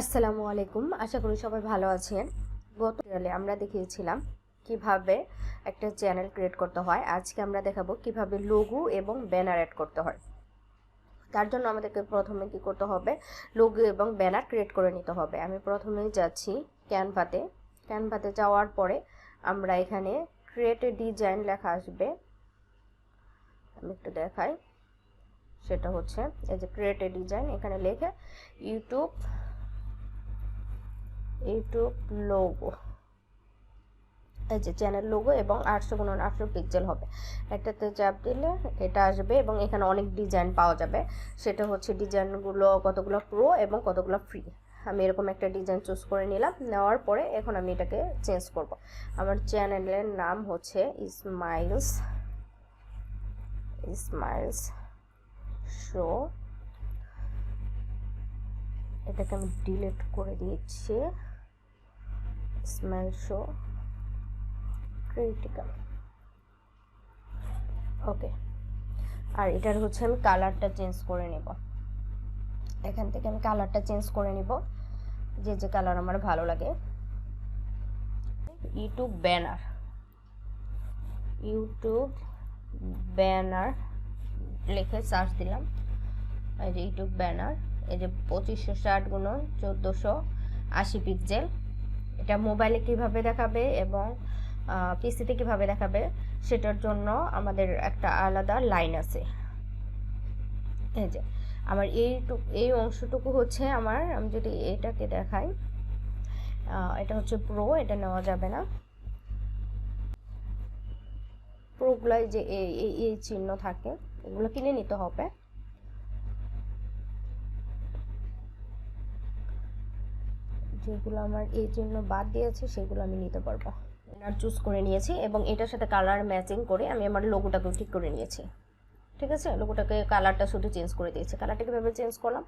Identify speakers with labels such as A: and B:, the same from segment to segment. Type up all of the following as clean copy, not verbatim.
A: আসসালামু আলাইকুম। আশা করি সবাই ভালো আছেন। গত টিউটোরিয়ালে আমরা দেখিয়েছিলাম কিভাবে একটা চ্যানেল ক্রিয়েট করতে হয়। আজকে আমরা দেখাবো কিভাবে লোগো এবং ব্যানার অ্যাড করতে হয়। তার জন্য আমাদেরকে প্রথমে কি করতে হবে, লোগো এবং ব্যানার ক্রিয়েট করে নিতে হবে। আমি প্রথমেই যাচ্ছি ক্যানভাতে যাওয়ার পরে আমরা এখানে ক্রিয়েট এ ডিজাইন লেখা আসবে। আমি একটু দেখাই, সেটা হচ্ছে এই যে ক্রিয়েট এ ডিজাইন, এখানে লিখে ইউটিউব লোগো, এই যে চ্যানেল লোগো এবং 800x800 পিক্সেল হবে। একটাতে চাপ দিলে এটা আসবে এবং এখানে অনেক ডিজাইন পাওয়া যাবে। সেটা হচ্ছে ডিজাইনগুলো কতগুলো প্রো এবং কতগুলো ফ্রি। আমি এরকম একটা ডিজাইন চুজ করে নিলাম। নেওয়ার পরে এখন আমি এটাকে চেঞ্জ করব। আমার চ্যানেলের নাম হচ্ছে ইসমাইলস শো। এটাকে আমি ডিলিট করে দিয়েছি, ইসমাইল শো ক্রিটিক্যাল। ওকে, আর এটার হচ্ছে আমি কালারটা চেঞ্জ করে নেব। এখান থেকে আমি কালারটা চেঞ্জ করে নিব, যে কালার আমার ভালো লাগে। ইউটিউব ব্যানার লিখে সার্চ দিলাম। এই যে ইউটিউব ব্যানার, এই যে 2560x1480 পিক্সেল। এটা মোবাইলে কিভাবে দেখাবে এবং পিসিতে কিভাবে দেখাবে সেটার জন্য আমাদের একটা আলাদা লাইন আছে। এই যে আমার এই অংশটুকু হচ্ছে আমার, আমি যদি এটাকে দেখাই, এটা হচ্ছে প্রো, এটা নেওয়া যাবে না। প্রোগুলাই যে এই চিহ্ন থাকে, এগুলো কিনে নিতে হবে। যেগুলো আমার এই চিহ্ন বাদ দিয়েছে সেগুলো আমি নিতে পারবো। ব্যানার চুজ করে নিয়েছি এবং এটার সাথে কালার ম্যাচিং করে আমি আমার লোগোটাকে ঠিক করে নিয়েছি। ঠিক আছে, লোগোটাকে কালারটা শুধু চেঞ্জ করে দিয়েছি। কালারটা কীভাবে চেঞ্জ করলাম,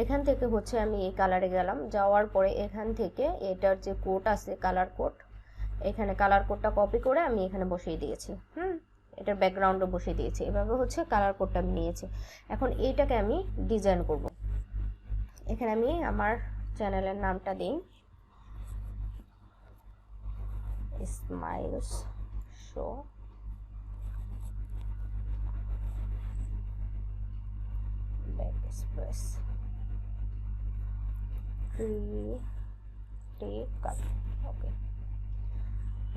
A: এখান থেকে হচ্ছে আমি এই কালারে গেলাম। যাওয়ার পরে এখান থেকে এটার যে কোড আছে, কালার কোড, এখানে কালার কোডটা কপি করে আমি এখানে বসিয়ে দিয়েছি। এটার ব্যাকগ্রাউন্ডও বসিয়ে দিয়েছি। এভাবে হচ্ছে কালার কোডটা আমি নিয়েছি। এখন এইটাকে আমি ডিজাইন করব। এখানে আমি আমার চ্যানেলের নামটা দিই Ismail's show. Backspace critical. Okay,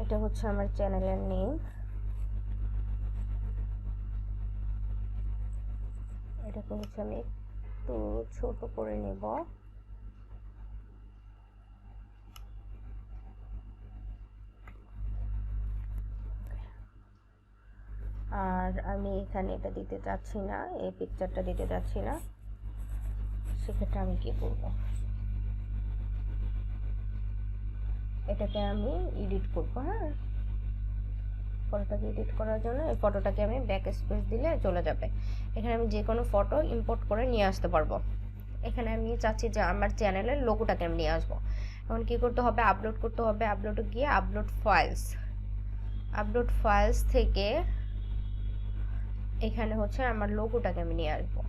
A: এটা হচ্ছে আমার চ্যানেলের নেম। এটাকে হচ্ছে আমি একটু ছোট করে নেব। আর আমি এখানে এটা দিতে চাচ্ছি না, এই পিকচারটা দিতে চাচ্ছি না। সেক্ষেত্রে আমি কি করব, এটাকে আমি এডিট করব। ফটোটাকে এডিট করার জন্য এই ফটোটাকে আমি ব্যাক স্পেস দিলে চলে যাবে। এখানে আমি যে কোনো ফটো ইম্পোর্ট করে নিয়ে আসতে পারবো। এখানে আমি চাচ্ছি যে আমার চ্যানেলের লোগোটাকে আমি নিয়ে আসবো। এখন কি করতে হবে, আপলোড করতে হবে। আপলোডে গিয়ে আপলোড ফাইলস থেকে এখানে হচ্ছে আমার লোগোটাকে আমি নিয়ে আসবো।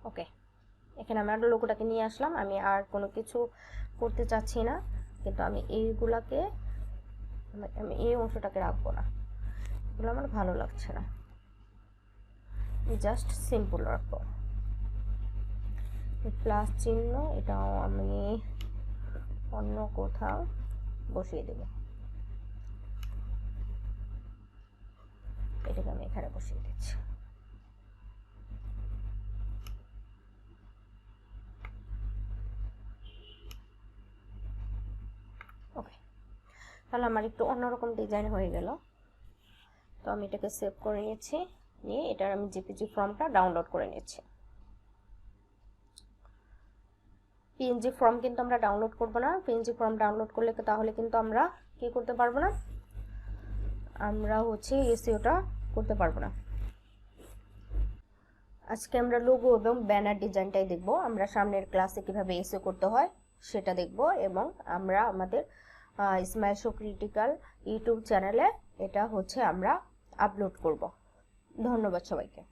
A: ওকে, এখানে আমার লোগোটাকে নিয়ে আসলাম। আমি আর কোনো কিছু করতে চাচ্ছি না, কিন্তু আমি আমি এই অংশটাকে রাখবো না, এগুলো আমার ভালো লাগছে না। জাস্ট সিম্পল রাখবো। প্লাস চিহ্ন এটাও আমি অন্য কোথাও বসিয়ে দেব। এটাকে আমি এখানে বসিয়ে দিচ্ছি। ওকে, তাহলে আমার একটু অন্যরকম ডিজাইন হয়ে গেল। তো আমি এটাকে সেভ করে নিয়েছি, নিয়ে এটার আমি জেপিজি ফর্মটা ডাউনলোড করে নিচ্ছি। পিএনজি ফর্ম কিন্তু আমরা ডাউনলোড করব না। পিএনজি ফর্ম ডাউনলোড করলে তাহলে কিন্তু আমরা কি করতে পারবো না, আমরা হচ্ছে এসইওটা করতে পারবো না। আজকে আমরা লোগো এবং ব্যানার ডিজাইনটাই দেখব। আমরা সামনের ক্লাসে কিভাবে এসইও করতে হয় সেটা দেখব এবং আমরা আমাদের স্মাইল শো ক্রিটিক্যাল ইউটিউব চ্যানেলে এটা হচ্ছে আমরা আপলোড করব। ধন্যবাদ সবাইকে।